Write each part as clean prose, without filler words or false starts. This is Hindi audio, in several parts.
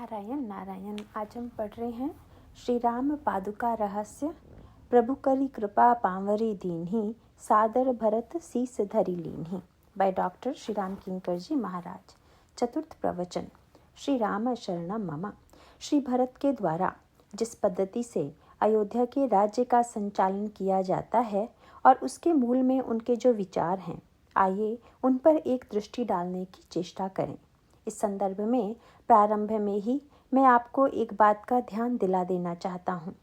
नारायण नारायण। आज हम पढ़ रहे हैं श्री राम पादुका रहस्य। प्रभु करी कृपा पांवरी दीन्ही, सादर भरत सीस धरि लीन्ही। बाय डॉक्टर श्री राम किंकर जी महाराज। चतुर्थ प्रवचन। श्री राम शरणम मम। श्री भरत के द्वारा जिस पद्धति से अयोध्या के राज्य का संचालन किया जाता है और उसके मूल में उनके जो विचार हैं, आइए उन पर एक दृष्टि डालने की चेष्टा करें। इस संदर्भ में प्रारंभ में ही मैं आपको एक बात का ध्यान दिला देना चाहता हूँ।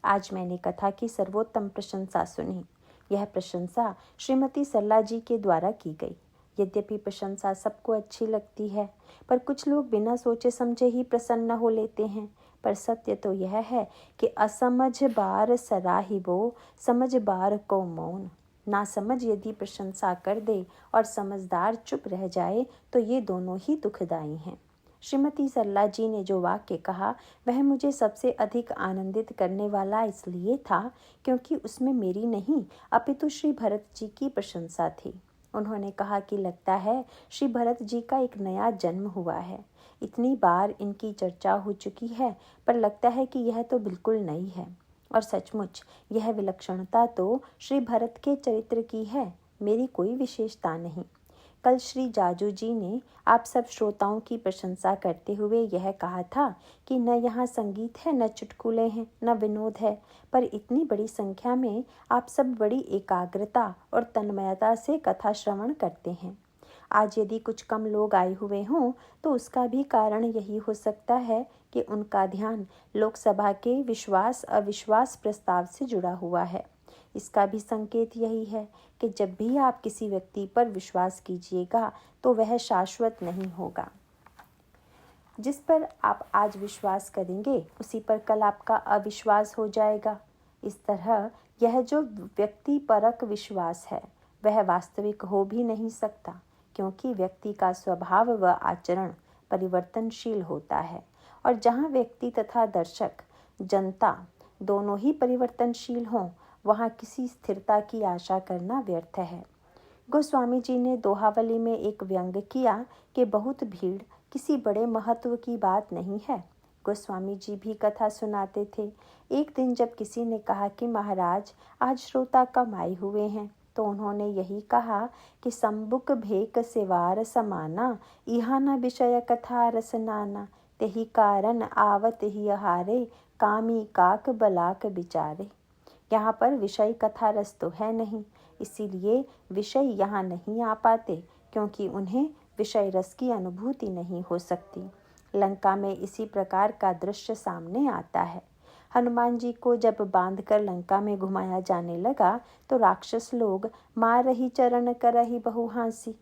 आज मैंने कथा की सर्वोत्तम प्रशंसा सुनी। यह प्रशंसा श्रीमती सरला जी के द्वारा की गई। यद्यपि प्रशंसा सबको अच्छी लगती है, पर कुछ लोग बिना सोचे समझे ही प्रसन्न हो लेते हैं। पर सत्य तो यह है कि असमझ बार सराहिबो, समझ बार को मौन। ना समझ यदि प्रशंसा कर दे और समझदार चुप रह जाए तो ये दोनों ही दुखदायी हैं। श्रीमती सरला जी ने जो वाक्य कहा वह मुझे सबसे अधिक आनंदित करने वाला इसलिए था क्योंकि उसमें मेरी नहीं अपितु श्री भरत जी की प्रशंसा थी। उन्होंने कहा कि लगता है श्री भरत जी का एक नया जन्म हुआ है। इतनी बार इनकी चर्चा हो चुकी है, पर लगता है कि यह तो बिल्कुल नई है। और सचमुच यह विलक्षणता तो श्री भरत के चरित्र की है, मेरी कोई विशेषता नहीं। कल श्री जाजू जी ने आप सब श्रोताओं की प्रशंसा करते हुए यह कहा था कि न यहाँ संगीत है, न चुटकुले हैं, न विनोद है, पर इतनी बड़ी संख्या में आप सब बड़ी एकाग्रता और तन्मयता से कथा श्रवण करते हैं। आज यदि कुछ कम लोग आए हुए हों तो उसका भी कारण यही हो सकता है कि उनका ध्यान लोकसभा के विश्वास अविश्वास प्रस्ताव से जुड़ा हुआ है। इसका भी संकेत यही है कि जब भी आप किसी व्यक्ति पर विश्वास कीजिएगा तो वह शाश्वत नहीं होगा। जिस पर आप आज विश्वास करेंगे उसी पर कल आपका अविश्वास हो जाएगा। इस तरह यह जो व्यक्ति परक विश्वास है वह वास्तविक हो भी नहीं सकता, क्योंकि व्यक्ति का स्वभाव व आचरण परिवर्तनशील होता है और जहाँ व्यक्ति तथा दर्शक जनता दोनों ही परिवर्तनशील हों वहाँ किसी स्थिरता की आशा करना व्यर्थ है। गोस्वामी जी ने दोहावली में एक व्यंग किया कि बहुत भीड़ किसी बड़े महत्व की बात नहीं है। गोस्वामी जी भी कथा सुनाते थे। एक दिन जब किसी ने कहा कि महाराज आज श्रोता कम आए हुए हैं, तो उन्होंने यही कहा कि संबुक भेक सेवार समाना, इहाना विषय कथा रसनाना, तेहि कारण आवत ही हारे, कामी काक बलाक बिचारे। यहाँ पर विषय कथा रस तो है नहीं, इसीलिए विषय यहाँ नहीं आ पाते, क्योंकि उन्हें विषय रस की अनुभूति नहीं हो सकती। लंका में इसी प्रकार का दृश्य सामने आता है। हनुमान जी को जब बांधकर लंका में घुमाया जाने लगा तो राक्षस लोग मार रही चरण कर रही बहु हांसी,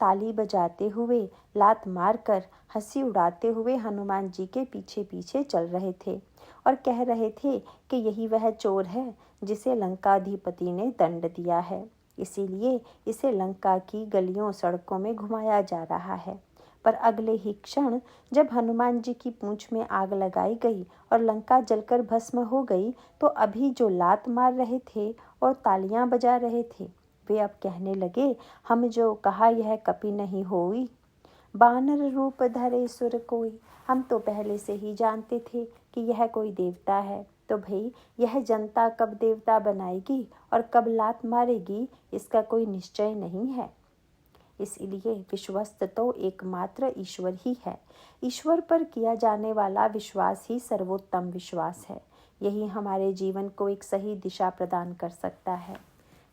ताली बजाते हुए लात मारकर हंसी उड़ाते हुए हनुमान जी के पीछे पीछे चल रहे थे और कह रहे थे कि यही वह चोर है जिसे लंकाधिपति ने दंड दिया है, इसीलिए इसे लंका की गलियों सड़कों में घुमाया जा रहा है। पर अगले ही क्षण जब हनुमान जी की पूंछ में आग लगाई गई और लंका जलकर भस्म हो गई, तो अभी जो लात मार रहे थे और तालियां बजा रहे थे वे अब कहने लगे, हम जो कहा यह कपि नहीं होई, बानर रूप धरे सुर कोई। हम तो पहले से ही जानते थे कि यह कोई देवता है, तो भाई यह जनता कब देवता बनाएगी और कब लात मारेगी इसका कोई निश्चय नहीं है। इसलिए विश्वस्त तो एकमात्र ईश्वर ही है। ईश्वर पर किया जाने वाला विश्वास ही सर्वोत्तम विश्वास है। यही हमारे जीवन को एक सही दिशा प्रदान कर सकता है।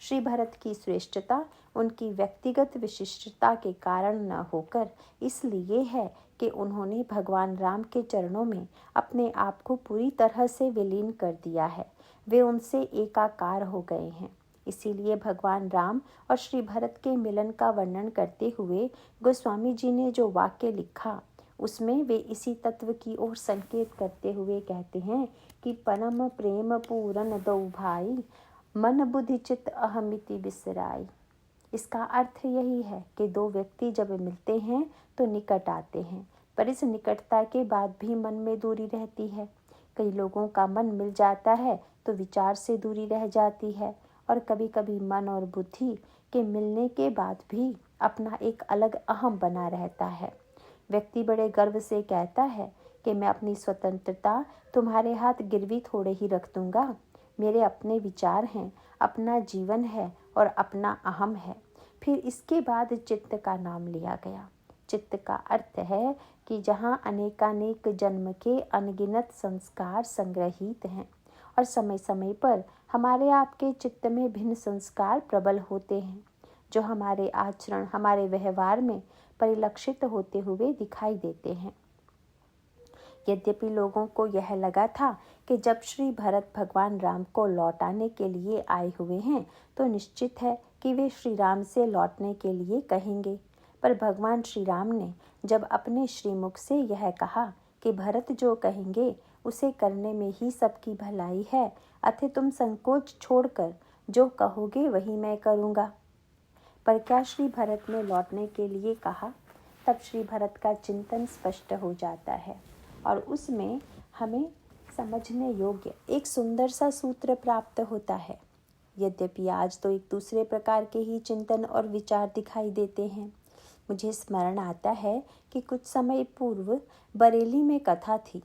श्री भरत की श्रेष्ठता उनकी व्यक्तिगत विशिष्टता के कारण न होकर इसलिए है कि उन्होंने भगवान राम के चरणों में अपने आप को पूरी तरह से विलीन कर दिया है। वे उनसे एकाकार हो गए हैं। इसीलिए भगवान राम और श्री भरत के मिलन का वर्णन करते हुए गोस्वामी जी ने जो वाक्य लिखा उसमें वे इसी तत्व की ओर संकेत करते हुए कहते हैं कि परम प्रेम पूरन दो भाई, मन बुद्धि चित्त अहमिति बिसराई। इसका अर्थ यही है कि दो व्यक्ति जब मिलते हैं तो निकट आते हैं, पर इस निकटता के बाद भी मन में दूरी रहती है। कई लोगों का मन मिल जाता है तो विचार से दूरी रह जाती है, और कभी कभी मन और बुद्धि के मिलने के बाद भी अपना एक अलग अहम बना रहता है। व्यक्ति बड़े गर्व से कहता है कि मैं अपनी स्वतंत्रता तुम्हारे हाथ गिरवी थोड़े ही रख दूंगा। मेरे अपने विचार हैं, अपना जीवन है और अपना अहम है। फिर इसके बाद चित्त का नाम लिया गया। चित्त का अर्थ है कि जहाँ अनेकानेक जन्म के अनगिनत संस्कार संग्रहित हैं और समय समय पर हमारे आपके चित्त में भिन्न संस्कार प्रबल होते हैं, जो हमारे आचरण, हमारे व्यवहार में परिलक्षित होते हुए दिखाई देते हैं। यद्यपि लोगों को यह लगा था कि जब श्री भरत भगवान राम को लौटाने के लिए आए हुए हैं तो निश्चित है कि वे श्री राम से लौटने के लिए कहेंगे, पर भगवान श्री राम ने जब अपने श्रीमुख से यह कहा कि भरत जो कहेंगे उसे करने में ही सबकी भलाई है, अतः तुम संकोच छोड़कर जो कहोगे वही मैं करूँगा। पर क्या श्री भरत ने लौटने के लिए कहा? तब श्री भरत का चिंतन स्पष्ट हो जाता है और उसमें हमें समझने योग्य एक सुंदर सा सूत्र प्राप्त होता है। यद्यपि आज तो एक दूसरे प्रकार के ही चिंतन और विचार दिखाई देते हैं। मुझे स्मरण आता है कि कुछ समय पूर्व बरेली में कथा थी।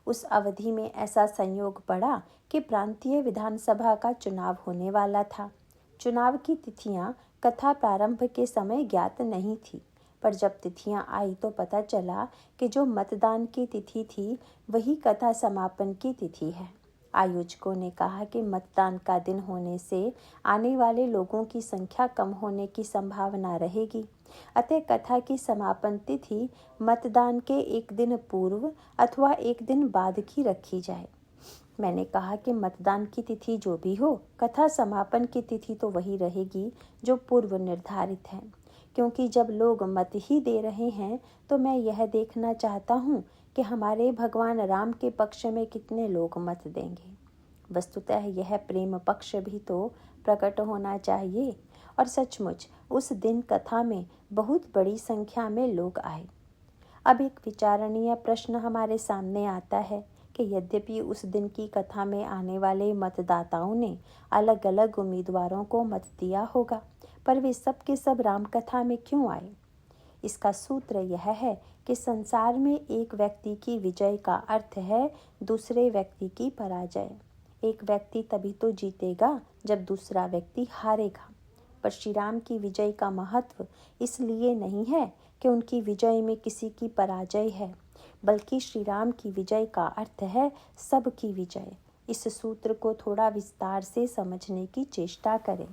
उस अवधि में ऐसा संयोग पड़ा कि प्रांतीय विधानसभा का चुनाव होने वाला था। चुनाव की तिथियां कथा प्रारंभ के समय ज्ञात नहीं थी, पर जब तिथियां आई तो पता चला कि जो मतदान की तिथि थी वही कथा समापन की तिथि है। आयोजकों ने कहा कि मतदान का दिन होने से आने वाले लोगों की संख्या कम होने की संभावना रहेगी, अतः कथा की समापन तिथि मतदान के एक दिन पूर्व अथवा एक दिन बाद की रखी जाए। मैंने कहा कि मतदान की तिथि जो भी हो, कथा समापन की तिथि तो वही रहेगी जो पूर्व निर्धारित है, क्योंकि जब लोग मत ही दे रहे हैं तो मैं यह देखना चाहता हूँ कि हमारे भगवान राम के पक्ष में कितने लोग मत देंगे। वस्तुतः यह प्रेम पक्ष भी तो प्रकट होना चाहिए, और सचमुच उस दिन कथा में बहुत बड़ी संख्या में लोग आए। अब एक विचारणीय प्रश्न हमारे सामने आता है कि यद्यपि उस दिन की कथा में आने वाले मतदाताओं ने अलग अलग उम्मीदवारों को मत दिया होगा, पर वे सब के सब राम कथा में क्यों आए? इसका सूत्र यह है कि संसार में एक व्यक्ति की विजय का अर्थ है दूसरे व्यक्ति की पराजय। एक व्यक्ति तभी तो जीतेगा जब दूसरा व्यक्ति हारेगा। पर श्री राम की विजय का महत्व इसलिए नहीं है कि उनकी विजय में किसी की पराजय है, बल्कि श्री राम की विजय का अर्थ है सबकी विजय। इस सूत्र को थोड़ा विस्तार से समझने की चेष्टा करें।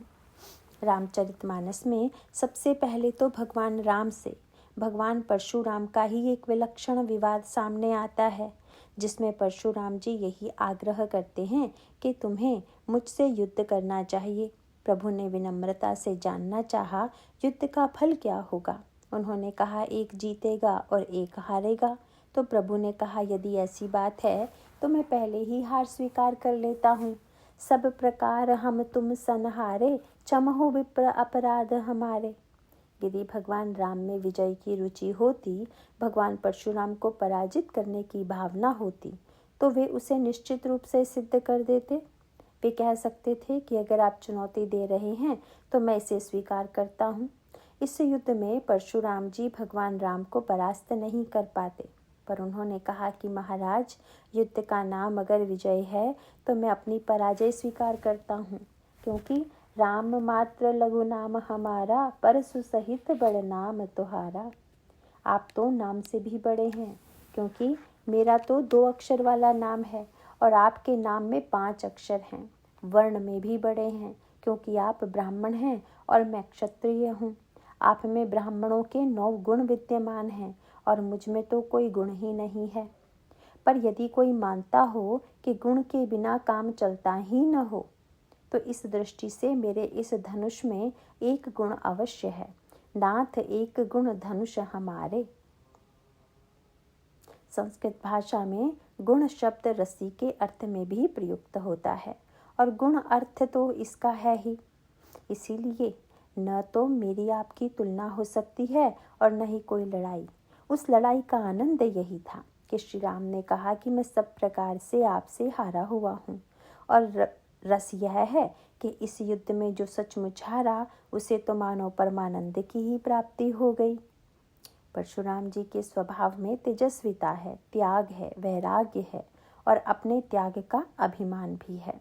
रामचरितमानस में सबसे पहले तो भगवान राम से भगवान परशुराम का ही एक विलक्षण विवाद सामने आता है, जिसमें परशुराम जी यही आग्रह करते हैं कि तुम्हें मुझसे युद्ध करना चाहिए। प्रभु ने विनम्रता से जानना चाहा, युद्ध का फल क्या होगा? उन्होंने कहा, एक जीतेगा और एक हारेगा। तो प्रभु ने कहा, यदि ऐसी बात है तो मैं पहले ही हार स्वीकार कर लेता हूँ। सब प्रकार हम तुम सनहारे, क्षमहो विप्र अपराध हमारे। यदि भगवान राम में विजय की रुचि होती, भगवान परशुराम को पराजित करने की भावना होती, तो वे उसे निश्चित रूप से सिद्ध कर देते। वे कह सकते थे कि अगर आप चुनौती दे रहे हैं तो मैं इसे स्वीकार करता हूँ। इस युद्ध में परशुराम जी भगवान राम को परास्त नहीं कर पाते, पर उन्होंने कहा कि महाराज, युद्ध का नाम अगर विजय है तो मैं अपनी पराजय स्वीकार करता हूँ, क्योंकि राम मात्र लघु नाम हमारा, परशु सहित बड़ नाम तुम्हारा। आप तो नाम से भी बड़े हैं, क्योंकि मेरा तो 2 अक्षर वाला नाम है और आपके नाम में 5 अक्षर हैं। वर्ण में भी बड़े हैं, क्योंकि आप ब्राह्मण हैं और मैं क्षत्रिय हूँ। आप में ब्राह्मणों के 9 गुण विद्यमान हैं और मुझ में तो कोई गुण ही नहीं है। पर यदि कोई मानता हो कि गुण के बिना काम चलता ही न हो, तो इस दृष्टि से मेरे इस धनुष में एक गुण अवश्य है। नाथ एक गुण धनुष हमारे। संस्कृत भाषा में गुण शब्द रस्सी के अर्थ में भी प्रयुक्त होता है, और गुण अर्थ तो इसका है ही। इसीलिए न तो मेरी आपकी तुलना हो सकती है और न ही कोई लड़ाई। उस लड़ाई का आनंद यही था कि श्री राम ने कहा कि मैं सब प्रकार से आपसे हारा हुआ हूँ, और रस यह है कि इस युद्ध में जो सचमुच हारा उसे तो मानो परमानंद की ही प्राप्ति हो गई। परशुराम जी के स्वभाव में तेजस्विता है, त्याग है, वैराग्य है और अपने त्याग का अभिमान भी है।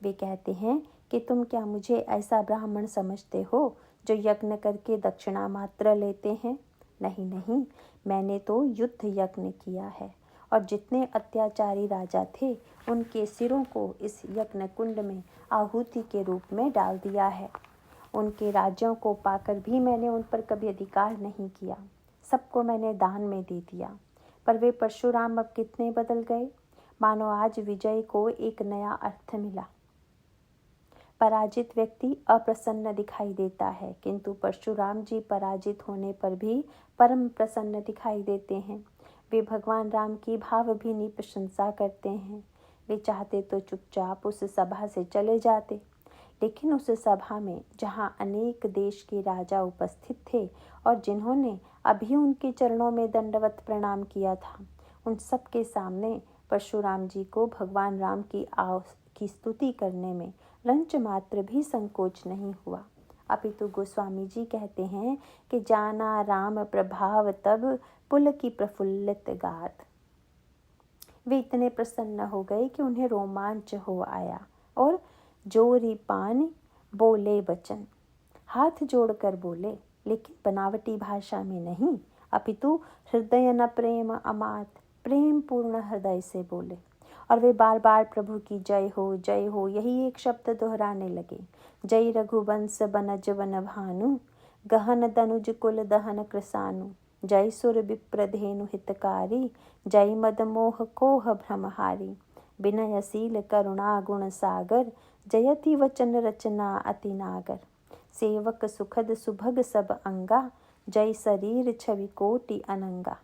वे कहते हैं कि तुम क्या मुझे ऐसा ब्राह्मण समझते हो जो यज्ञ करके दक्षिणा मात्र लेते हैं? नहीं नहीं, मैंने तो युद्ध यज्ञ किया है और जितने अत्याचारी राजा थे उनके सिरों को इस यज्ञ कुंड में आहुति के रूप में डाल दिया है। उनके राज्यों को पाकर भी मैंने उन पर कभी अधिकार नहीं किया, सबको मैंने दान में दे दिया। पर वे परशुराम अब कितने बदल गए, मानो आज विजय को एक नया अर्थ मिला। पराजित व्यक्ति अप्रसन्न दिखाई देता है, किंतु परशुराम जी पराजित होने पर भी परम प्रसन्न दिखाई देते हैं। वे भगवान राम की भावभीनी प्रशंसा करते हैं। वे चाहते तो चुपचाप उस सभा से चले जाते, लेकिन उस सभा में जहाँ अनेक देश के राजा उपस्थित थे और जिन्होंने अभी उनके चरणों में दंडवत प्रणाम किया था, उन सब के सामने परशुराम जी को भगवान राम की स्तुति करने में रंच मात्र भी संकोच नहीं हुआ। अपितु गोस्वामी जी कहते हैं कि जाना राम प्रभाव तब पुल की प्रफुल्लित गात। वे इतने प्रसन्न हो गए कि उन्हें रोमांच हो आया और जोरी पान बोले वचन, हाथ जोड़कर बोले, लेकिन बनावटी भाषा में नहीं, अपितु हृदय न प्रेम अमात, प्रेम पूर्ण हृदय से बोले। और वे बार बार प्रभु की जय हो यही एक शब्द दोहराने लगे। जय रघुवंश बनज वन भानु, गहन दनुज कुल दहन कृसानु, जय सुर विप्रधेनु हितकारी, जय मद मोह कोह भ्रमहारी, विनयशील करुणा गुण सागर, जयति वचन रचना अति नागर, सेवक सुखद सुभग सब अंगा, जय शरीर छवि कोटि अनंगा,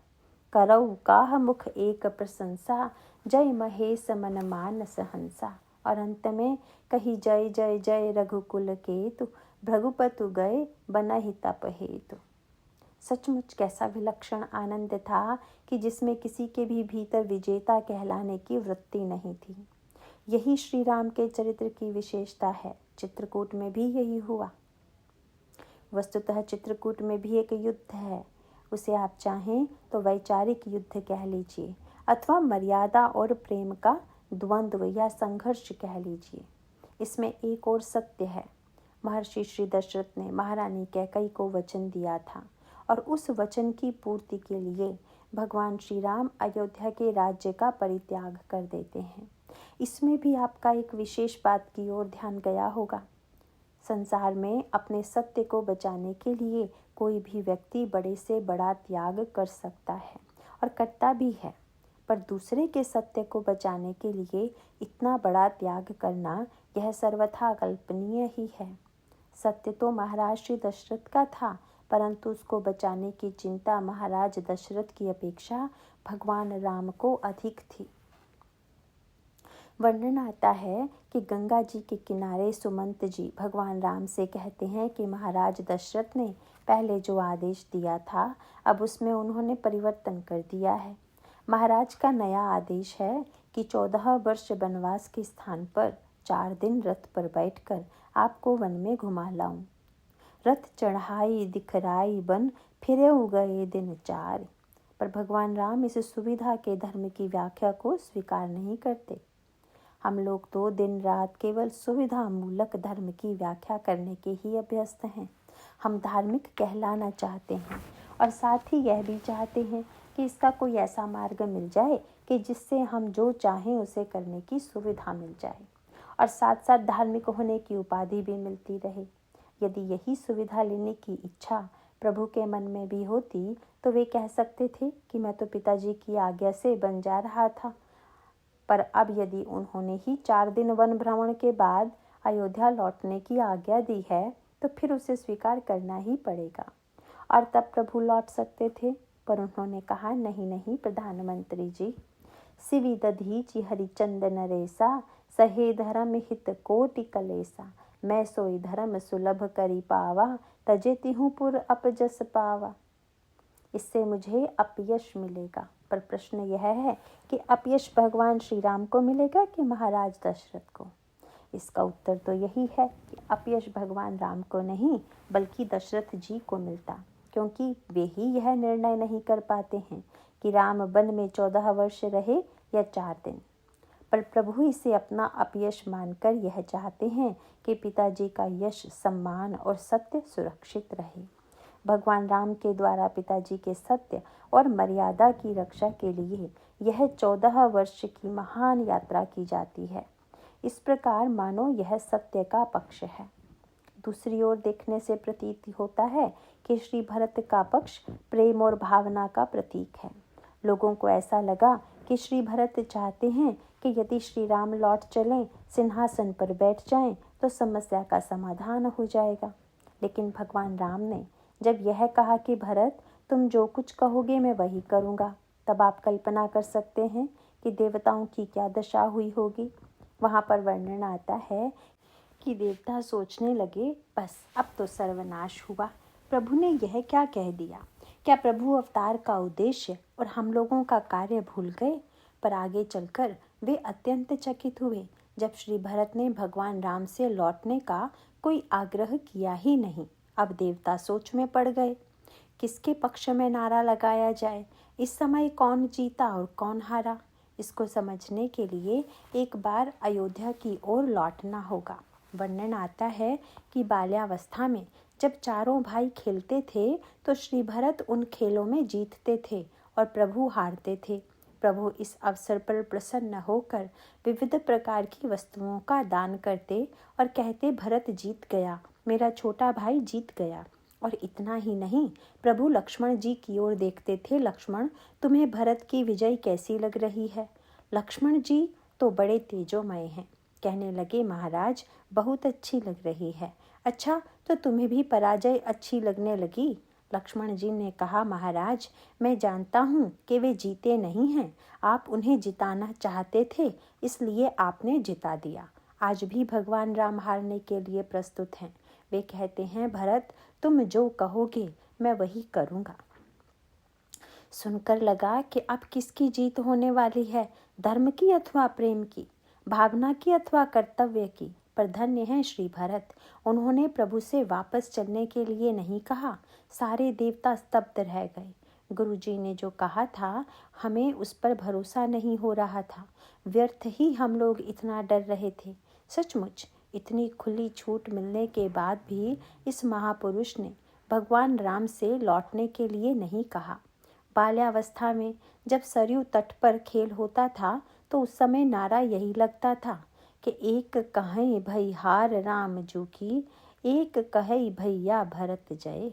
करऊ काह मुख एक प्रशंसा, जय महेश मन मानस हंसा। और अंत में कही जय जय जय रघुकुल केतु, भृगुपतु गए बनहि तप हेतु। सचमुच कैसा विलक्षण आनंद था कि जिसमें किसी के भी भीतर विजेता कहलाने की वृत्ति नहीं थी। यही श्री राम के चरित्र की विशेषता है। चित्रकूट में भी यही हुआ। वस्तुतः चित्रकूट में भी एक युद्ध है, उसे आप चाहें तो वैचारिक युद्ध कह लीजिए अथवा मर्यादा और प्रेम का द्वंद्व या संघर्ष कह लीजिए। इसमें एक और सत्य है। महर्षि श्री दशरथ ने महारानी कैकेयी को वचन दिया था और उस वचन की पूर्ति के लिए भगवान श्री राम अयोध्या के राज्य का परित्याग कर देते हैं। इसमें भी आपका एक विशेष बात की ओर ध्यान गया होगा। संसार में अपने सत्य को बचाने के लिए कोई भी व्यक्ति बड़े से बड़ा त्याग कर सकता है और करता भी है, पर दूसरे के सत्य को बचाने के लिए इतना बड़ा त्याग करना यह सर्वथा कल्पनीय ही है। सत्य तो महाराज श्री दशरथ का था, परंतु उसको बचाने की चिंता महाराज दशरथ की अपेक्षा भगवान राम को अधिक थी। वर्णन आता है कि गंगा जी के किनारे सुमंत जी भगवान राम से कहते हैं कि महाराज दशरथ ने पहले जो आदेश दिया था अब उसमें उन्होंने परिवर्तन कर दिया है। महाराज का नया आदेश है कि 14 वर्ष वनवास के स्थान पर 4 दिन रथ पर बैठकर आपको वन में घुमा लाऊं। रथ चढ़ाई दिखराई बन फिरे गए दिन 4। पर भगवान राम इस सुविधा के धर्म की व्याख्या को स्वीकार नहीं करते। हम लोग तो दिन रात केवल सुविधा मूलक धर्म की व्याख्या करने के ही अभ्यस्त हैं। हम धार्मिक कहलाना चाहते हैं और साथ ही यह भी चाहते हैं कि इसका कोई ऐसा मार्ग मिल जाए कि जिससे हम जो चाहें उसे करने की सुविधा मिल जाए और साथ साथ धार्मिक होने की उपाधि भी मिलती रहे। यदि यही सुविधा लेने की इच्छा प्रभु के मन में भी होती तो वे कह सकते थे कि मैं तो पिताजी की आज्ञा से बन जा रहा था, पर अब यदि उन्होंने ही 4 दिन वन भ्रमण के बाद अयोध्या लौटने की आज्ञा दी है तो फिर उसे स्वीकार करना ही पड़ेगा। और तब प्रभु लौट सकते थे, पर उन्होंने कहा नहीं नहीं प्रधानमंत्री जी, सिवि दधीचि हरिचंद नरेसा, सहे धर्म हित कोटि कलेसा, मैं सोई धर्म सुलभ करी पावा, तजेति हूँ पुर अपजस पावा। इससे मुझे अपयश मिलेगा। पर प्रश्न यह है कि अपयश भगवान श्री राम को मिलेगा कि महाराज दशरथ को? इसका उत्तर तो यही है कि अपयश भगवान राम को नहीं बल्कि दशरथ जी को मिलता। क्योंकि वे ही यह निर्णय नहीं कर पाते हैं कि राम वन में 14 वर्ष रहे या 4 दिन। पर प्रभु इसे अपना अपयश मानकर यह चाहते हैं कि पिताजी का यश, सम्मान और सत्य सुरक्षित रहे। भगवान राम के द्वारा पिताजी के सत्य और मर्यादा की रक्षा के लिए यह 14 वर्ष की महान यात्रा की जाती है। इस प्रकार मानो यह सत्य का पक्ष है। दूसरी ओर देखने से प्रतीत होता है कि श्री भरत का पक्ष प्रेम और भावना का प्रतीक है। लोगों को ऐसा लगा कि श्री भरत चाहते हैं कि यदि श्री राम लौट चलें, सिंहासन पर बैठ जाएं, तो समस्या का समाधान हो जाएगा। लेकिन भगवान राम ने जब यह कहा कि भरत, तुम जो कुछ कहोगे मैं वही करूँगा, तब आप कल्पना कर सकते हैं कि देवताओं की क्या दशा हुई होगी। वहाँ पर वर्णन आता है कि देवता सोचने लगे, बस अब तो सर्वनाश हुआ। प्रभु ने यह क्या कह दिया? क्या प्रभु अवतार का उद्देश्य और हम लोगों का कार्य भूल गए? पर आगे चलकर वे अत्यंत चकित हुए जब श्री भरत ने भगवान राम से लौटने का कोई आग्रह किया ही नहीं। अब देवता सोच में पड़ गए, किसके पक्ष में नारा लगाया जाए, इस समय कौन जीता और कौन हारा। इसको समझने के लिए एक बार अयोध्या की ओर लौटना होगा। वर्णन आता है कि बाल्यावस्था में जब चारों भाई खेलते थे तो श्री भरत उन खेलों में जीतते थे और प्रभु हारते थे। प्रभु इस अवसर पर प्रसन्न होकर विविध प्रकार की वस्तुओं का दान करते और कहते, भरत जीत गया, मेरा छोटा भाई जीत गया। और इतना ही नहीं, प्रभु लक्ष्मण जी की ओर देखते थे, लक्ष्मण तुम्हें भरत की विजय कैसी लग रही है? लक्ष्मण जी तो बड़े तेजोमय हैं। कहने लगे, महाराज बहुत अच्छी लग रही है। अच्छा, तो तुम्हें भी पराजय अच्छी लगने लगी? लक्ष्मण जी ने कहा, महाराज मैं जानता हूँ कि वे जीते नहीं हैं, आप उन्हें जिताना चाहते थे, इसलिए आपने जिता दिया। आज भी भगवान राम हारने के लिए प्रस्तुत हैं। वे कहते हैं, भरत तुम जो कहोगे मैं वही करूँगा। सुनकर लगा कि अब किसकी जीत होने वाली है, धर्म की अथवा प्रेम की, भावना की अथवा कर्तव्य की। पर धन्य है श्री भरत, उन्होंने प्रभु से वापस चलने के लिए नहीं कहा। सारे देवता स्तब्ध रह गए। गुरुजी ने जो कहा था, हमें उस पर भरोसा नहीं हो रहा था। व्यर्थ ही हम लोग इतना डर रहे थे। सचमुच इतनी खुली छूट मिलने के बाद भी इस महापुरुष ने भगवान राम से लौटने के लिए नहीं कहा। बाल्यावस्था में जब सरयू तट पर खेल होता था तो उस समय नारा यही लगता था कि एक कहे भई हार राम जू की, एक कहे भैया भरत जय।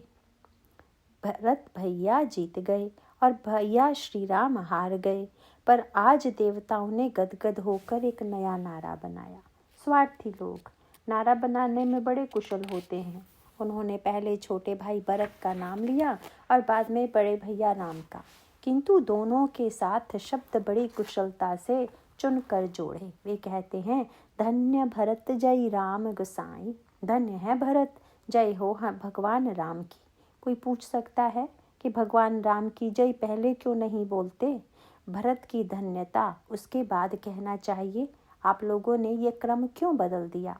भरत भैया जीत गए और भैया श्री राम हार गए। पर आज देवताओं ने गदगद होकर एक नया नारा बनाया। स्वार्थी लोग नारा बनाने में बड़े कुशल होते हैं। उन्होंने पहले छोटे भाई भरत का नाम लिया और बाद में बड़े भैया नाम का, किंतु दोनों के साथ शब्द बड़ी कुशलता से चुनकर जोड़े। वे कहते हैं, धन्य भरत जय राम गोसाई। धन्य है भरत, जय हो भगवान राम की। कोई पूछ सकता है कि भगवान राम की जय पहले क्यों नहीं बोलते? भरत की धन्यता उसके बाद कहना चाहिए। आप लोगों ने ये क्रम क्यों बदल दिया?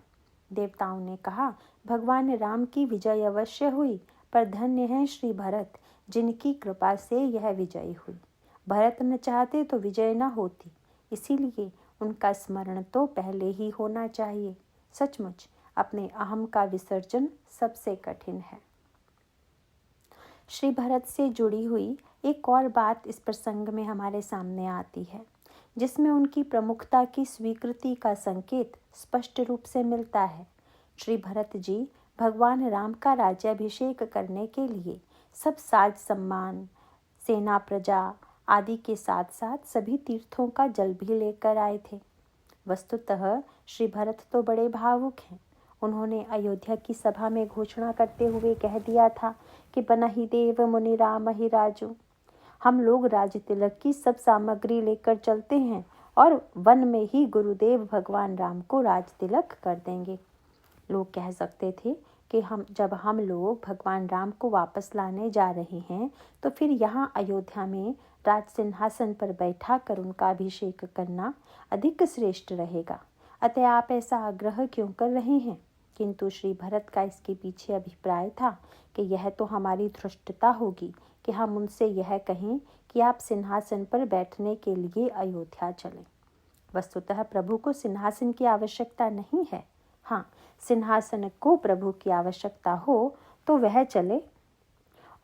देवताओं ने कहा, भगवान राम की विजय अवश्य हुई, पर धन्य है श्री भरत, जिनकी कृपा से यह विजय हुई। भरत न चाहते तो विजय न होती, इसीलिए उनका स्मरण तो पहले ही होना चाहिए। सचमुच अपने अहम का विसर्जन सबसे कठिन है। श्री भरत से जुड़ी हुई एक और बात इस प्रसंग में हमारे सामने आती है, जिसमें उनकी प्रमुखता की स्वीकृति का संकेत स्पष्ट रूप से मिलता है। श्री भरत जी भगवान राम का राज्याभिषेक करने के लिए सब साज सम्मान, सेना, प्रजा आदि के साथ साथ सभी तीर्थों का जल भी लेकर आए थे। वस्तुतः श्री भरत तो बड़े भावुक हैं। उन्होंने अयोध्या की सभा में घोषणा करते हुए कह दिया था कि बनहि देव मुनि राम ही राजू। हम लोग राज तिलक की सब सामग्री लेकर चलते हैं और वन में ही गुरुदेव भगवान राम को राज तिलक कर देंगे। लोग कह सकते थे कि जब हम लोग भगवान राम को वापस लाने जा रहे हैं तो फिर यहाँ अयोध्या में राज सिंहासन पर बैठा कर उनका अभिषेक करना अधिक श्रेष्ठ रहेगा। अतः आप ऐसा आग्रह क्यों कर रहे हैं? किंतु श्री भरत का इसके पीछे अभिप्राय था कि यह तो हमारी धृष्टता होगी कि हम उनसे यह कहें कि आप सिंहासन पर बैठने के लिए अयोध्या चलें। वस्तुतः प्रभु को सिंहासन की आवश्यकता नहीं है। हाँ, सिंहासन को प्रभु की आवश्यकता हो तो वह चले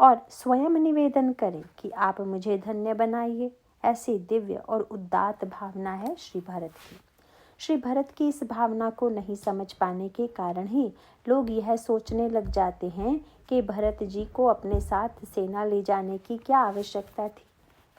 और स्वयं निवेदन करे कि आप मुझे धन्य बनाइए। ऐसी दिव्य और उदात्त भावना है श्री भरत की। श्री भरत की इस भावना को नहीं समझ पाने के कारण ही लोग यह सोचने लग जाते हैं कि भरत जी को अपने साथ सेना ले जाने की क्या आवश्यकता थी।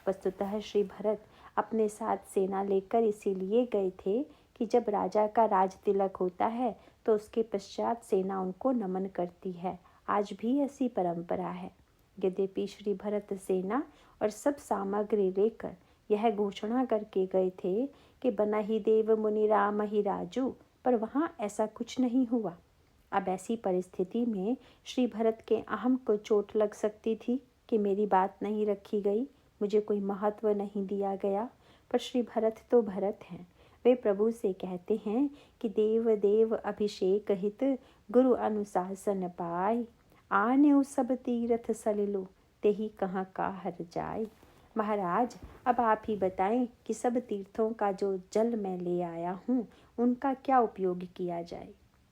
वस्तुतः श्री भरत अपने साथ सेना लेकर इसीलिए गए थे कि जब राजा का राज तिलक होता है तो उसके पश्चात सेना उनको नमन करती है। आज भी ऐसी परंपरा है। यद्यपि श्री भरत सेना और सब सामग्री लेकर यह घोषणा करके गए थे कि बना ही देव मुनि राम ही राजू, पर वहाँ ऐसा कुछ नहीं हुआ। अब ऐसी परिस्थिति में श्री भरत के अहम को चोट लग सकती थी कि मेरी बात नहीं रखी गई, मुझे कोई महत्व नहीं दिया गया। पर श्री भरत तो भरत हैं। वे प्रभु से कहते हैं कि देव देव अभिषेक हित गुरु अनुशासन पाए, आने सब तीरथ सलिलो तेही कहाँ का हर जाए। महाराज, अब आप ही बताएं कि सब तीर्थों का जो जल मैं ले आया हूँ उनका क्या उपयोग किया जाए।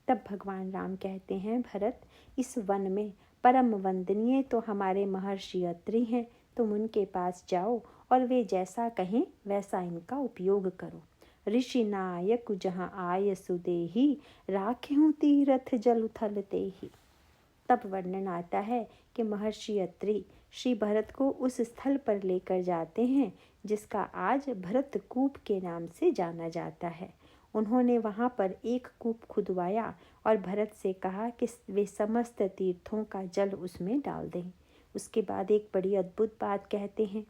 तब भगवान राम कहते हैं, भरत, इस वन में परम वंदनीय तो हमारे महर्षि अत्रि हैं, तुम उनके पास जाओ और वे जैसा कहें वैसा इनका उपयोग करो। ऋषि नायक जहाँ आय सुदेही, राखेहूँ तीरथ जल उथल तेही। तब वर्णन आता है कि महर्षि अत्रि श्री भरत को उस स्थल पर लेकर जाते हैं जिसका आज भरत कूप के नाम से जाना जाता है। उन्होंने वहाँ पर एक कूप खुदवाया और भरत से कहा कि वे समस्त तीर्थों का जल उसमें डाल दें। उसके बाद एक बड़ी अद्भुत बात कहते हैं,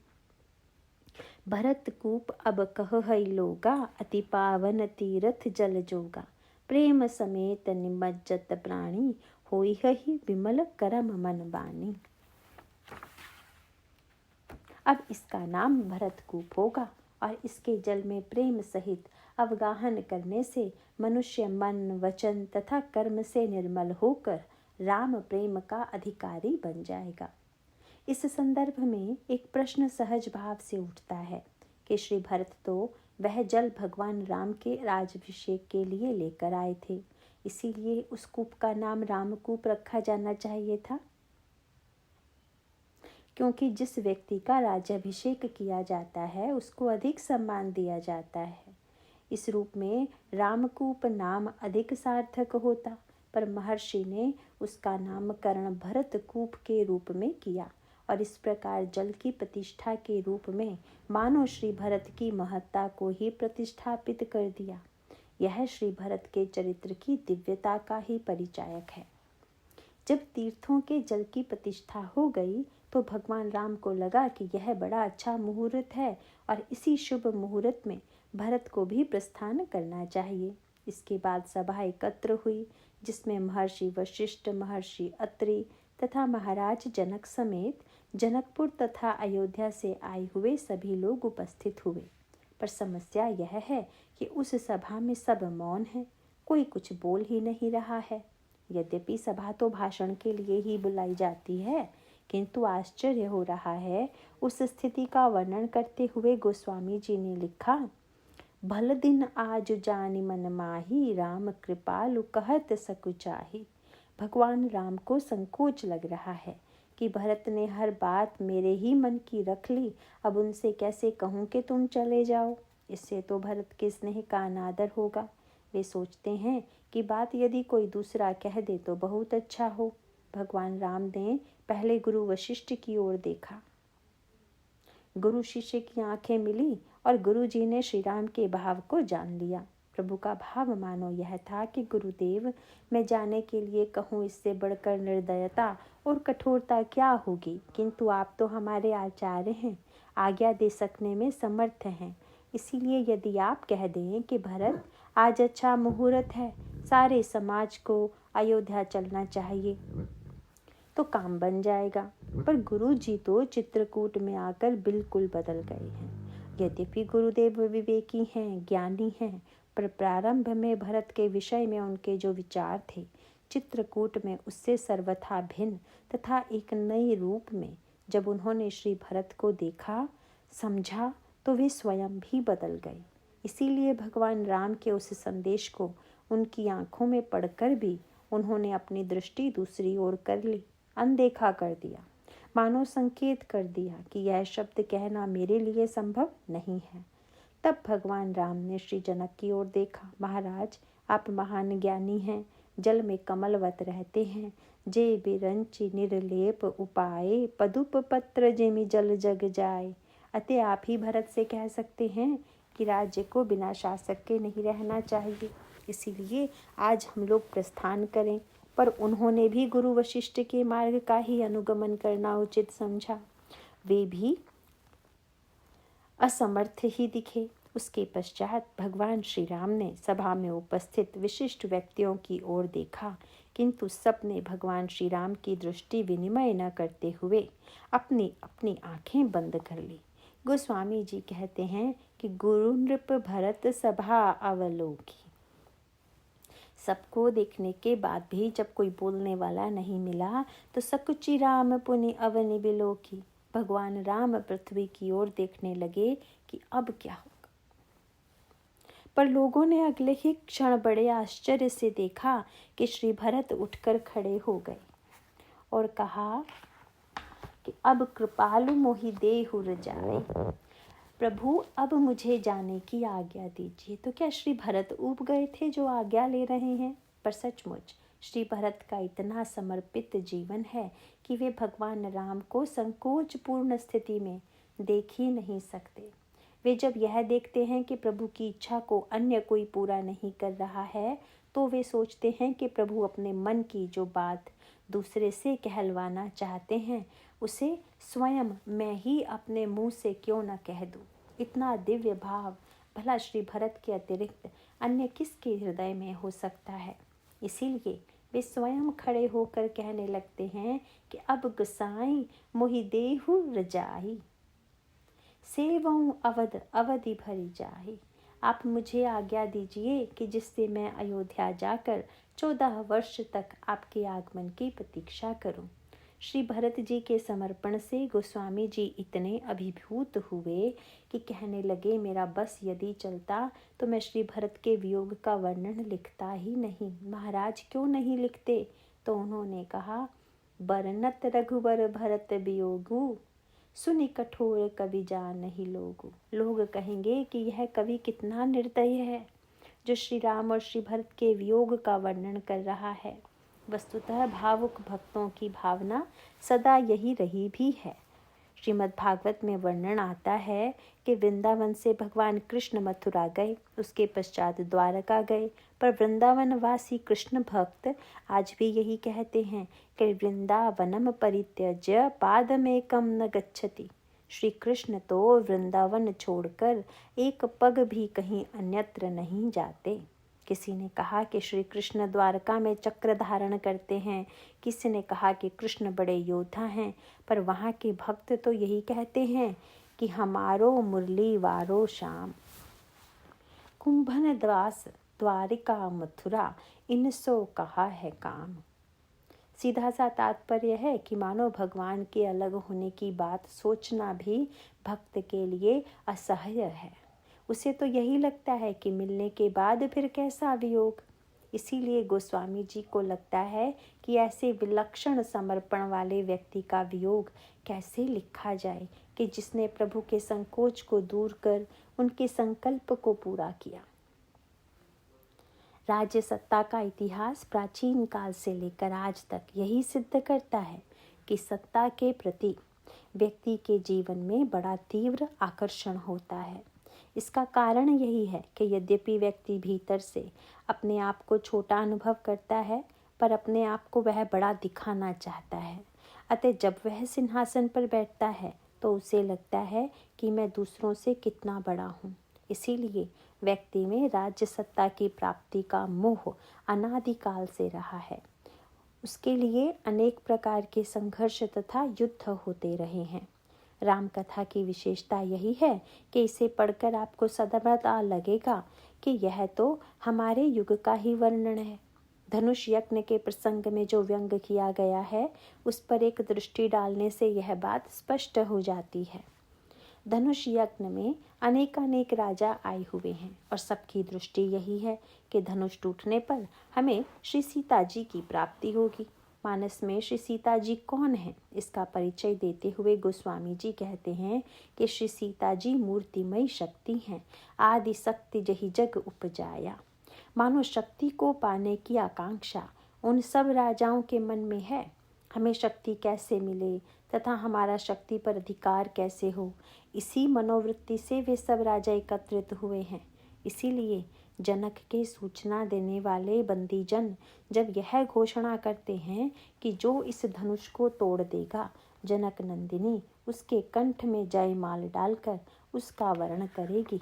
भरत कूप अब कह हई लोगा, अति पावन तीर्थ जल जोगा, प्रेम समेत निमज्जत प्राणी, होई ही विमल करम मन बानी। अब इसका नाम भरत कूप होगा और इसके जल में प्रेम सहित अवगाहन करने से मनुष्य मन, वचन तथा कर्म से निर्मल होकर राम प्रेम का अधिकारी बन जाएगा। इस संदर्भ में एक प्रश्न सहज भाव से उठता है कि श्री भरत तो वह जल भगवान राम के राजाभिषेक के लिए लेकर आए थे, इसीलिए उस कूप का नाम रामकूप रखा जाना चाहिए था, क्योंकि जिस व्यक्ति का राज्याभिषेक किया जाता है उसको अधिक सम्मान दिया जाता है। इस रूप में रामकूप नाम अधिक सार्थक होता, पर महर्षि ने उसका नामकरण भरतकूप के रूप में किया और इस प्रकार जल की प्रतिष्ठा के रूप में मानो श्री भरत की महत्ता को ही प्रतिष्ठापित कर दिया। यह श्री भरत के चरित्र की दिव्यता का ही परिचायक है। जब तीर्थों के जल की प्रतिष्ठा हो गई तो भगवान राम को लगा कि यह बड़ा अच्छा मुहूर्त है और इसी शुभ मुहूर्त में भरत को भी प्रस्थान करना चाहिए। इसके बाद सभा एकत्र हुई जिसमें महर्षि वशिष्ठ, महर्षि अत्रि तथा महाराज जनक समेत जनकपुर तथा अयोध्या से आए हुए सभी लोग उपस्थित हुए। पर समस्या यह है कि उस सभा में सब मौन है, कोई कुछ बोल ही नहीं रहा है। यद्यपि सभा तो भाषण के लिए ही बुलाई जाती है, किंतु आश्चर्य हो रहा है। उस स्थिति का वर्णन करते हुए गोस्वामी जी ने लिखा, भल दिन आज जानि मन माही, राम कृपालु कहत सकुचाही। भगवान राम को संकोच लग रहा है कि भरत ने हर बात मेरे ही मन की रख ली, अब उनसे कैसे कहूँ कि तुम चले जाओ। इससे तो भरत के स्नेह का अनादर होगा। वे सोचते हैं कि बात यदि कोई दूसरा कह दे तो बहुत अच्छा हो। भगवान राम ने पहले गुरु वशिष्ठ की ओर देखा। गुरु शिष्य की आंखें मिली और गुरु जी ने श्री राम के भाव को जान लिया। प्रभु का भाव मानो यह था कि गुरुदेव, मैं जाने के लिए कहूँ इससे बढ़कर निर्दयता और कठोरता क्या होगी, किंतु आप तो हमारे आचार्य हैं, आज्ञा दे सकने में समर्थ हैं। इसीलिए यदि आप कह दें कि भरत आज अच्छा मुहूर्त है, सारे समाज को अयोध्या चलना चाहिए, तो काम बन जाएगा। पर गुरु जी तो चित्रकूट में आकर बिल्कुल बदल गए हैं। यद्यपि गुरुदेव विवेकी हैं, ज्ञानी हैं, पर प्रारंभ में भरत के विषय में उनके जो विचार थे चित्रकूट में उससे सर्वथा भिन्न तथा एक नए रूप में जब उन्होंने श्री भरत को देखा समझा तो वे स्वयं भी बदल गए। इसीलिए भगवान राम के उस संदेश को उनकी आंखों में पढ़कर भी उन्होंने अपनी दृष्टि दूसरी ओर कर ली, अनदेखा कर दिया, मानो संकेत कर दिया कि यह शब्द कहना मेरे लिए संभव नहीं है। तब भगवान राम ने श्री जनक की ओर देखा। महाराज, आप महान ज्ञानी हैं, जल में कमलवत रहते हैं, जे बिरंचि निर्लेप उपाय पदुप पत्र जेमि जल जग जाए। अतः आप ही भरत से कह सकते हैं कि राज्य को बिना शासक के नहीं रहना चाहिए। इसीलिए आज हम लोग प्रस्थान करें, पर उन्होंने भी गुरु वशिष्ठ के मार्ग का ही अनुगमन करना उचित समझा। वे भी असमर्थ ही दिखे। उसके पश्चात भगवान श्री राम ने सभा में उपस्थित विशिष्ट व्यक्तियों की ओर देखा, किंतु सबने भगवान श्री राम की दृष्टि विनिमय न करते हुए अपनी अपनी आंखें बंद कर ली। गोस्वामी जी कहते हैं कि गुरु नृप भरत सभा अवलोकी। सबको देखने के बाद भी जब कोई बोलने वाला नहीं मिला तो सकुचि राम पुनि अवनि बिलोकी। भगवान राम पृथ्वी की ओर देखने लगे कि अब क्या होगा, पर लोगों ने अगले ही क्षण बड़े आश्चर्य से देखा कि श्री भरत उठकर खड़े हो गए और कहा कि अब कृपालु मोहि देहु रजाई। प्रभु, अब मुझे जाने की आज्ञा दीजिए। तो क्या श्री भरत ऊब गए थे जो आज्ञा ले रहे हैं? पर सचमुच श्री भरत का इतना समर्पित जीवन है कि वे भगवान राम को संकोचपूर्ण स्थिति में देख ही नहीं सकते। वे जब यह देखते हैं कि प्रभु की इच्छा को अन्य कोई पूरा नहीं कर रहा है तो वे सोचते हैं कि प्रभु अपने मन की जो बात दूसरे से कहलवाना चाहते हैं उसे स्वयं मैं ही अपने मुंह से क्यों न कह दूं। इतना दिव्य भाव भला श्री भरत के अतिरिक्त अन्य किसके हृदय में हो सकता है। इसीलिए वे स्वयं खड़े होकर कहने लगते हैं कि अब गोसाई मोहि देहु रजाई, सेवऊं अवध अवधि भरी जाही। आप मुझे आज्ञा दीजिए कि जिससे मैं अयोध्या जाकर 14 वर्ष तक आपके आगमन की प्रतीक्षा करूं। श्री भरत जी के समर्पण से गोस्वामी जी इतने अभिभूत हुए कि कहने लगे, मेरा बस यदि चलता तो मैं श्री भरत के वियोग का वर्णन लिखता ही नहीं। महाराज, क्यों नहीं लिखते? तो उन्होंने कहा, बरनत रघुबर भरत वियोगु, सुनि कठोर कवि जान नहीं लोगु। लोग कहेंगे कि यह कवि कितना निर्दयी है जो श्री राम और श्री भरत के वियोग का वर्णन कर रहा है। वस्तुतः भावुक भक्तों की भावना सदा यही रही भी है। श्रीमद् भागवत में वर्णन आता है कि वृंदावन से भगवान कृष्ण मथुरा गए, उसके पश्चात द्वारका गए, पर वृंदावन वासी कृष्ण भक्त आज भी यही कहते हैं कि वृंदावनम परित्यज्य पादमेकम न गच्छति। श्री कृष्ण तो वृंदावन छोड़कर एक पग भी कहीं अन्यत्र नहीं जाते। किसी ने कहा कि श्री कृष्ण द्वारका में चक्र धारण करते हैं, किसी ने कहा कि कृष्ण बड़े योद्धा हैं, पर वहाँ के भक्त तो यही कहते हैं कि हमारो मुरली वारो श्याम, कुंभन दास द्वारिका मथुरा, इनसो कहा है काम। सीधा सा तात्पर्य है कि मानो भगवान के अलग होने की बात सोचना भी भक्त के लिए असह्य है। उसे तो यही लगता है कि मिलने के बाद फिर कैसा वियोग। इसीलिए गोस्वामी जी को लगता है कि ऐसे विलक्षण समर्पण वाले व्यक्ति का वियोग कैसे लिखा जाए कि जिसने प्रभु के संकोच को दूर कर उनके संकल्प को पूरा किया। राज्य सत्ता का इतिहास प्राचीन काल से लेकर आज तक यही सिद्ध करता है कि सत्ता के प्रति व्यक्ति के जीवन में बड़ा तीव्र आकर्षण होता है। इसका कारण यही है कि यद्यपि व्यक्ति भीतर से अपने आप को छोटा अनुभव करता है, पर अपने आप को वह बड़ा दिखाना चाहता है। अतः जब वह सिंहासन पर बैठता है तो उसे लगता है कि मैं दूसरों से कितना बड़ा हूँ। इसीलिए व्यक्ति में राज्य सत्ता की प्राप्ति का मोह अनादिकाल से रहा है। उसके लिए अनेक प्रकार के संघर्ष तथा युद्ध होते रहे हैं। राम कथा की विशेषता यही है कि इसे पढ़कर आपको सदा लगेगा कि यह तो हमारे युग का ही वर्णन है। धनुष यज्ञ के प्रसंग में जो व्यंग किया गया है उस पर एक दृष्टि डालने से यह बात स्पष्ट हो जाती है। धनुष यज्ञ में अनेकानेक राजा आए हुए हैं और सबकी दृष्टि यही है कि धनुष टूटने पर हमें श्री सीता जी की प्राप्ति होगी। मानस में श्री सीता जी कौन है, इसका परिचय देते हुए गोस्वामी जी कहते हैं कि श्री सीता जी मूर्तिमयी शक्ति हैं, आदि शक्ति जही जग उपजाया। मानो शक्ति को पाने की आकांक्षा उन सब राजाओं के मन में है। हमें शक्ति कैसे मिले तथा हमारा शक्ति पर अधिकार कैसे हो, इसी मनोवृत्ति से वे सब राजा एकत्रित हुए हैं। इसीलिए जनक के सूचना देने वाले बंदीजन जब यह घोषणा करते हैं कि जो इस धनुष को तोड़ देगा, जनक नंदिनी उसके कंठ में जयमाल डालकर उसका वरण करेगी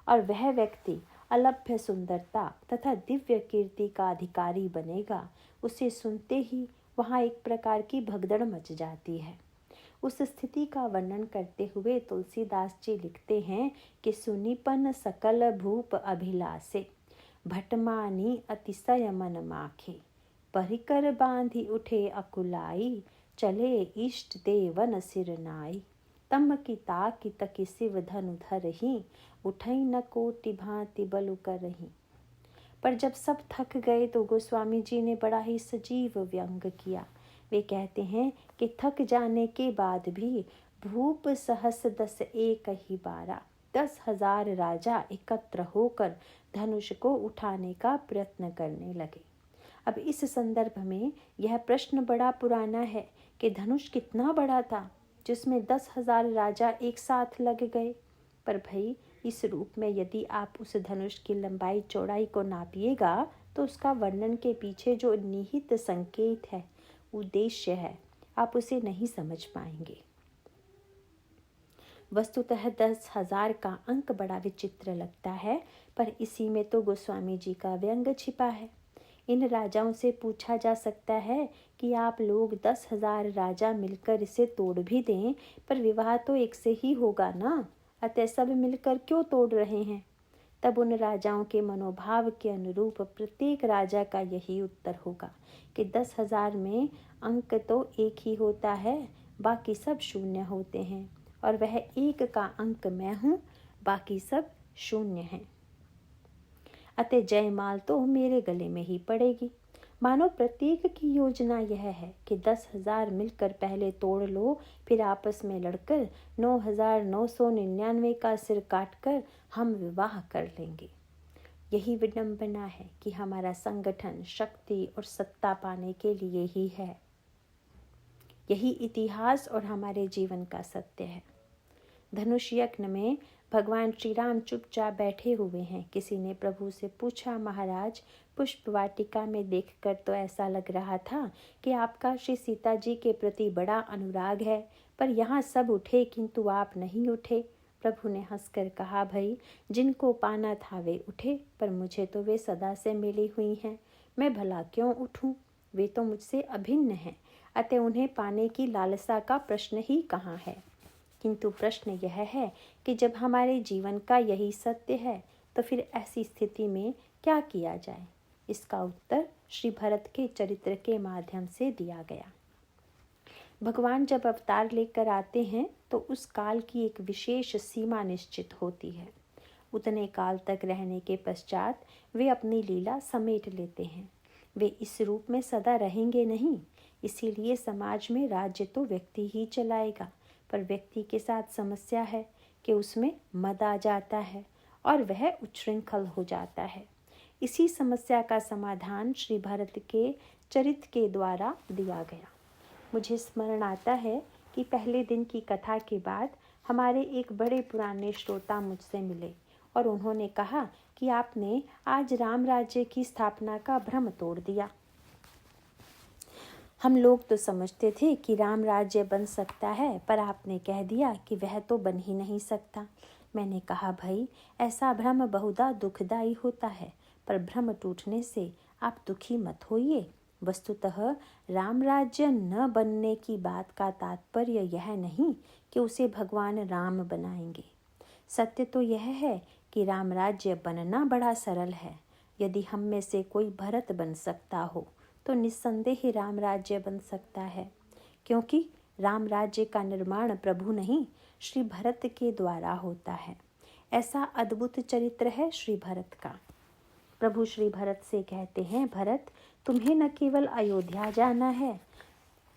और वह व्यक्ति अलभ्य सुंदरता तथा दिव्य कीर्ति का अधिकारी बनेगा, उसे सुनते ही वहाँ एक प्रकार की भगदड़ मच जाती है। उस स्थिति का वर्णन करते हुए तुलसीदास जी लिखते हैं कि सुनीपन सकल भूप अभिलाषे, भटमानी अतिशय मन माखे, परिकर बांधी उठे अकुलाई, चले इष्ट देवन सिरनाई, तम की ताकि तकी शिव धनु धरही, उठई न कोटि भांति बलु करही। पर जब सब थक गए तो गोस्वामी जी ने बड़ा ही सजीव व्यंग किया। वे कहते हैं कि थक जाने के बाद भी भूप सहस 10 एक ही 12, 10,000 राजा एकत्र होकर धनुष को उठाने का प्रयत्न करने लगे। अब इस संदर्भ में यह प्रश्न बड़ा पुराना है कि धनुष कितना बड़ा था जिसमें 10,000 राजा एक साथ लग गए। पर भाई, इस रूप में यदि आप उस धनुष की लंबाई चौड़ाई को नापिएगा तो उसका वर्णन के पीछे जो निहित संकेत है, उद्देश्य है, आप उसे नहीं समझ पाएंगे। वस्तुतः 10,000 का अंक बड़ा विचित्र लगता है, पर इसी में तो गोस्वामी जी का व्यंग छिपा है। इन राजाओं से पूछा जा सकता है कि आप लोग 10,000 राजा मिलकर इसे तोड़ भी दें, पर विवाह तो एक से ही होगा ना, अतः सब मिलकर क्यों तोड़ रहे हैं? तब उन राजाओं के मनोभाव के अनुरूप प्रत्येक राजा का यही उत्तर होगा कि 10,000 में अंक तो एक ही होता है, बाकी सब शून्य होते हैं, और वह एक का अंक मैं हूँ, बाकी सब शून्य हैं। अतः जयमाल तो मेरे गले में ही पड़ेगी। मानो प्रत्येक की योजना यह है कि 10,000 मिलकर पहले तोड़ लो, फिर आपस में लड़कर 9,999 का सिर काटकर हम विवाह कर लेंगे। यही विडंबना है कि हमारा संगठन शक्ति और सत्ता पाने के लिए ही है। यही इतिहास और हमारे जीवन का सत्य है। धनुष यज्ञ में भगवान श्री राम चुपचाप बैठे हुए हैं। किसी ने प्रभु से पूछा, महाराज, पुष्प वाटिका में देखकर तो ऐसा लग रहा था कि आपका श्री सीता जी के प्रति बड़ा अनुराग है, पर यहाँ सब उठे किंतु आप नहीं उठे। प्रभु ने हंसकर कहा, भाई, जिनको पाना था वे उठे, पर मुझे तो वे सदा से मिली हुई हैं, मैं भला क्यों उठूं? वे तो मुझसे अभिन्न हैं, अतः उन्हें पाने की लालसा का प्रश्न ही कहाँ है। किंतु प्रश्न यह है कि जब हमारे जीवन का यही सत्य है तो फिर ऐसी स्थिति में क्या किया जाए? इसका उत्तर श्री भरत के चरित्र के माध्यम से दिया गया। भगवान जब अवतार लेकर आते हैं तो उस काल की एक विशेष सीमा निश्चित होती है। उतने काल तक रहने के पश्चात वे अपनी लीला समेट लेते हैं। वे इस रूप में सदा रहेंगे नहीं, इसीलिए समाज में राज्य तो व्यक्ति ही चलाएगा, पर व्यक्ति के साथ समस्या है कि उसमें मद आ जाता है और वह उच्छृंखल हो जाता है। इसी समस्या का समाधान श्री भरत के चरित्र के द्वारा दिया गया। मुझे स्मरण आता है कि पहले दिन की कथा के बाद हमारे एक बड़े पुराने श्रोता मुझसे मिले और उन्होंने कहा कि आपने आज राम राज्य की स्थापना का भ्रम तोड़ दिया। हम लोग तो समझते थे कि राम राज्य बन सकता है, पर आपने कह दिया कि वह तो बन ही नहीं सकता। मैंने कहा, भाई, ऐसा भ्रम बहुधा दुखदायी होता है, पर भ्रम टूटने से आप दुखी मत होइए। वस्तुतः राम राज्य न बनने की बात का तात्पर्य यह नहीं कि उसे भगवान राम बनाएंगे। सत्य तो यह है कि राम राज्य बनना बड़ा सरल है, यदि हम में से कोई भरत बन सकता हो तो निस्संदेह ही राम राज्य बन सकता है, क्योंकि राम राज्य का निर्माण प्रभु नहीं श्री भरत के द्वारा होता है। ऐसा अद्भुत चरित्र है श्री भरत का। प्रभु श्री भरत से कहते हैं, भरत तुम्हें न केवल अयोध्या जाना है,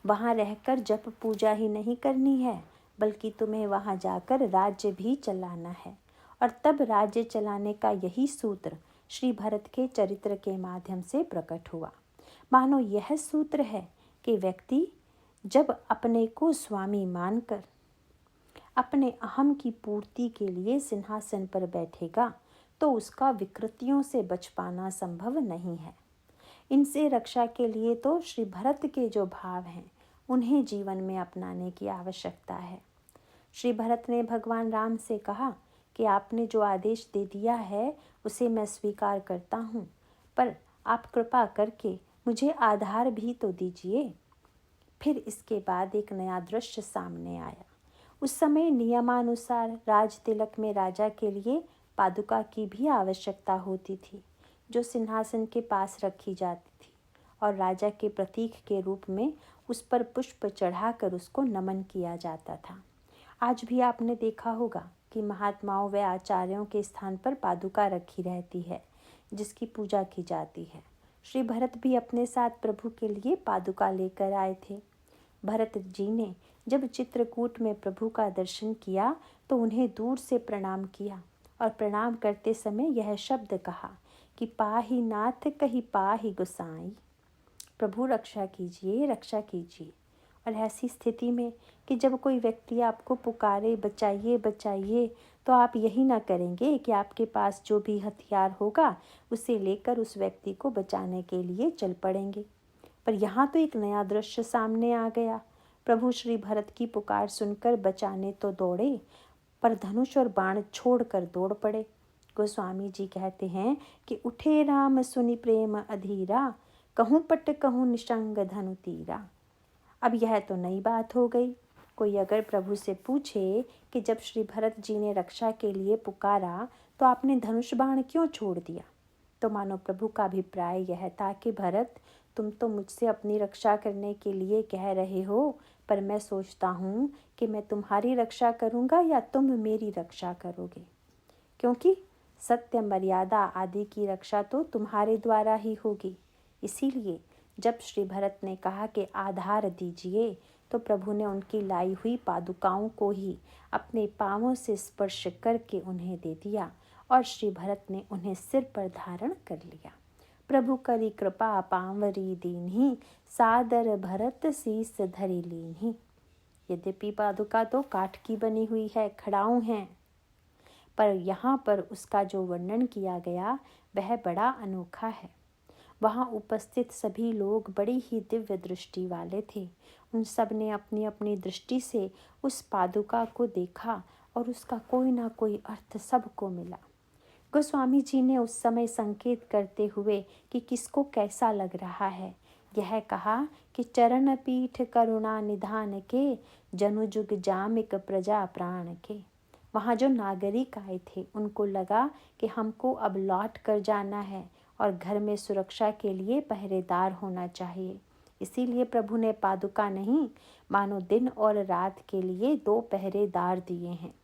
वहाँ रहकर जप पूजा ही नहीं करनी है, बल्कि तुम्हें वहाँ जाकर राज्य भी चलाना है। और तब राज्य चलाने का यही सूत्र श्री भरत के चरित्र के माध्यम से प्रकट हुआ। मानो यह सूत्र है कि व्यक्ति जब अपने को स्वामी मानकर अपने अहम की पूर्ति के लिए सिंहासन पर बैठेगा तो उसका विकृतियों से बच पाना संभव नहीं है। इनसे रक्षा के लिए तो श्री भरत के जो भाव हैं उन्हें जीवन में अपनाने की आवश्यकता है। श्री भरत ने भगवान राम से कहा कि आपने जो आदेश दे दिया है उसे मैं स्वीकार करता हूँ, पर आप कृपा करके मुझे आधार भी तो दीजिए। फिर इसके बाद एक नया दृश्य सामने आया। उस समय नियमानुसार राज तिलक में राजा के लिए पादुका की भी आवश्यकता होती थी, जो सिंहासन के पास रखी जाती थी और राजा के प्रतीक के रूप में उस पर पुष्प चढ़ाकर उसको नमन किया जाता था। आज भी आपने देखा होगा कि महात्माओं व आचार्यों के स्थान पर पादुका रखी रहती है, जिसकी पूजा की जाती है। श्री भरत भी अपने साथ प्रभु के लिए पादुका लेकर आए थे। भरत जी ने जब चित्रकूट में प्रभु का दर्शन किया तो उन्हें दूर से प्रणाम किया और प्रणाम करते समय यह शब्द कहा कि पाहि नाथ कही पाहि गोसाई, प्रभु रक्षा कीजिए, रक्षा कीजिए। और ऐसी स्थिति में कि जब कोई व्यक्ति आपको पुकारे बचाइए बचाइए, तो आप यही ना करेंगे कि आपके पास जो भी हथियार होगा उसे लेकर उस व्यक्ति को बचाने के लिए चल पड़ेंगे। पर यहाँ तो एक नया दृश्य सामने आ गया। प्रभु श्री भरत की पुकार सुनकर बचाने तो दौड़े, पर धनुष और बाण छोड़कर दौड़ पड़े। गोस्वामी जी कहते हैं कि उठे राम सुनि प्रेम अधीरा, कहूँ पट कहूँ निशंग धनु तीरा। अब यह तो नई बात हो गई। कोई अगर प्रभु से पूछे कि जब श्री भरत जी ने रक्षा के लिए पुकारा तो आपने धनुष बाण क्यों छोड़ दिया, तो मानो प्रभु का अभिप्राय यह था कि भरत, तुम तो मुझसे अपनी रक्षा करने के लिए कह रहे हो, पर मैं सोचता हूँ कि मैं तुम्हारी रक्षा करूँगा या तुम मेरी रक्षा करोगे, क्योंकि सत्य मर्यादा आदि की रक्षा तो तुम्हारे द्वारा ही होगी। इसीलिए जब श्री भरत ने कहा कि आधार दीजिए, तो प्रभु ने उनकी लाई हुई पादुकाओं को ही अपने पांवों से स्पर्श करके उन्हें दे दिया और श्री भरत ने उन्हें सिर पर धारण कर लिया। प्रभु करी कृपा पांवरी दीन्ही, सादर भरत शीस धरि लीन्ही। यद्यपि पादुका तो काठ की बनी हुई है, खड़ाऊ हैं, पर यहाँ पर उसका जो वर्णन किया गया वह बड़ा अनोखा है। वहाँ उपस्थित सभी लोग बड़ी ही दिव्य दृष्टि वाले थे। उन सब ने अपनी अपनी दृष्टि से उस पादुका को देखा और उसका कोई ना कोई अर्थ सबको मिला। गोस्वामी जी ने उस समय संकेत करते हुए कि किसको कैसा लग रहा है, यह कहा कि चरण पीठ करुणा निधान के, जनुजुग जामिक प्रजा प्राण के। वहाँ जो नागरिक आए थे उनको लगा कि हमको अब लौट कर जाना है और घर में सुरक्षा के लिए पहरेदार होना चाहिए। इसीलिए प्रभु ने पादुका नहीं, मानो दिन और रात के लिए 2 पहरेदार दिए हैं।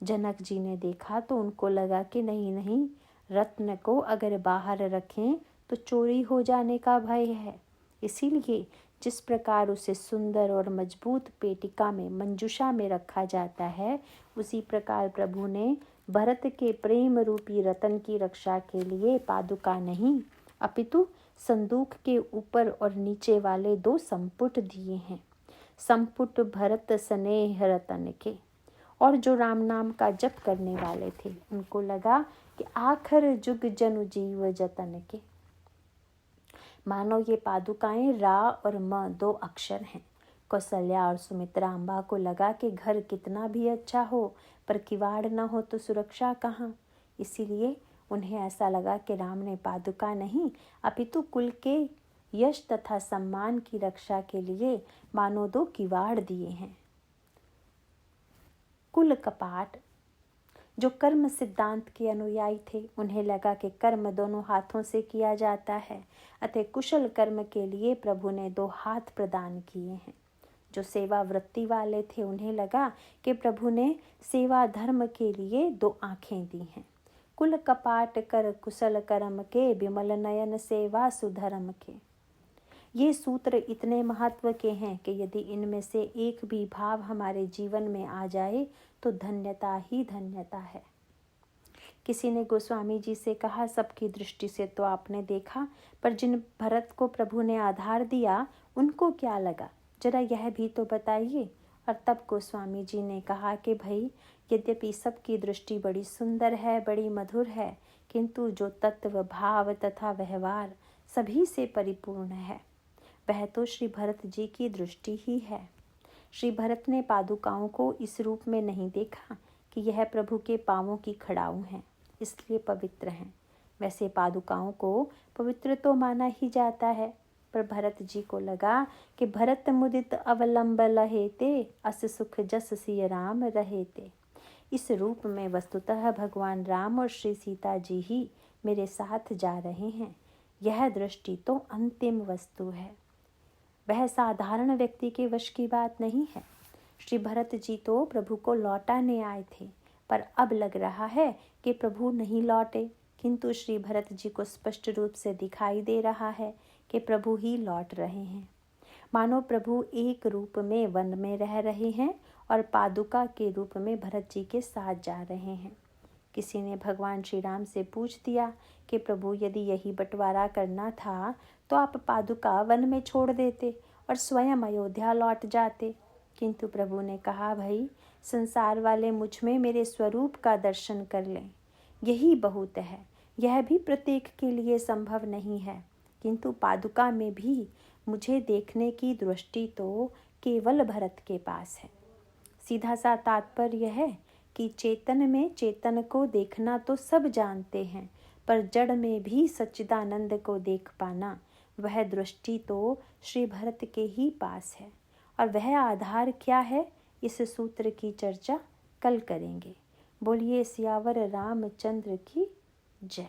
जनक जी ने देखा तो उनको लगा कि नहीं, रत्न को अगर बाहर रखें तो चोरी हो जाने का भय है। इसीलिए जिस प्रकार उसे सुंदर और मजबूत पेटिका में मंजूषा में रखा जाता है, उसी प्रकार प्रभु ने भरत के प्रेम रूपी रतन की रक्षा के लिए पादुका नहीं, अपितु संदूक के ऊपर और नीचे वाले 2 संपुट दिए हैं। संपुट भरत स्नेह रतन के। और जो राम नाम का जप करने वाले थे उनको लगा कि आखिर जुग जनु जीव जतन के। मानो ये पादुकाएं रा और म 2 अक्षर हैं। कौशल्या और सुमित्रा अम्बा को लगा कि घर कितना भी अच्छा हो पर किवाड़ न हो तो सुरक्षा कहाँ। इसीलिए उन्हें ऐसा लगा कि राम ने पादुका नहीं, अपितु कुल के यश तथा सम्मान की रक्षा के लिए मानो 2 किवाड़ दिए हैं। कुल कपाट जो कर्म सिद्धांत के अनुयायी थे उन्हें लगा कि कर्म दोनों हाथों से किया जाता है, अतः कुशल कर्म के लिए प्रभु ने 2 हाथ प्रदान किए हैं। जो सेवा वृत्ति वाले थे उन्हें लगा कि प्रभु ने सेवा धर्म के लिए 2 आँखें दी हैं। कुल कपाट कर कुशल कर्म के, विमल नयन सेवा सुधर्म के। ये सूत्र इतने महत्व के हैं कि यदि इनमें से एक भी भाव हमारे जीवन में आ जाए तो धन्यता ही धन्यता है। किसी ने गोस्वामी जी से कहा, सबकी दृष्टि से तो आपने देखा, पर जिन भरत को प्रभु ने आधार दिया उनको क्या लगा, जरा यह भी तो बताइए। और तब गोस्वामी जी ने कहा कि भाई, यद्यपि सबकी दृष्टि बड़ी सुंदर है, बड़ी मधुर है, किंतु जो तत्व भाव तथा व्यवहार सभी से परिपूर्ण है वह तो श्री भरत जी की दृष्टि ही है। श्री भरत ने पादुकाओं को इस रूप में नहीं देखा कि यह प्रभु के पांवों की खड़ाऊ हैं, इसलिए पवित्र हैं। वैसे पादुकाओं को पवित्र तो माना ही जाता है, पर भरत जी को लगा कि भरत मुदित अवलंब लहेते, अस सुख जस सिय राम रहेते। इस रूप में वस्तुतः भगवान राम और श्री सीता जी ही मेरे साथ जा रहे हैं। यह दृष्टि तो अंतिम वस्तु है, वह साधारण व्यक्ति के वश की बात नहीं है। श्री भरत जी तो प्रभु को लौटाने आए थे, पर अब लग रहा है कि प्रभु नहीं लौटे, किंतु श्री भरत जी को स्पष्ट रूप से दिखाई दे रहा है कि प्रभु ही लौट रहे हैं। मानो प्रभु एक रूप में वन में रह रहे हैं और पादुका के रूप में भरत जी के साथ जा रहे हैं। किसी ने भगवान श्री राम से पूछ दिया कि प्रभु, यदि यही बंटवारा करना था तो आप पादुका वन में छोड़ देते और स्वयं अयोध्या लौट जाते। किंतु प्रभु ने कहा, भाई, संसार वाले मुझ में मेरे स्वरूप का दर्शन कर लें, यही बहुत है। यह भी प्रत्येक के लिए संभव नहीं है, किंतु पादुका में भी मुझे देखने की दृष्टि तो केवल भरत के पास है। सीधा सा तात्पर्य है कि चेतन में चेतन को देखना तो सब जानते हैं, पर जड़ में भी सच्चिदानंद को देख पाना, वह दृष्टि तो श्री भरत के ही पास है। और वह आधार क्या है, इस सूत्र की चर्चा कल करेंगे। बोलिए सियावर रामचंद्र की जय।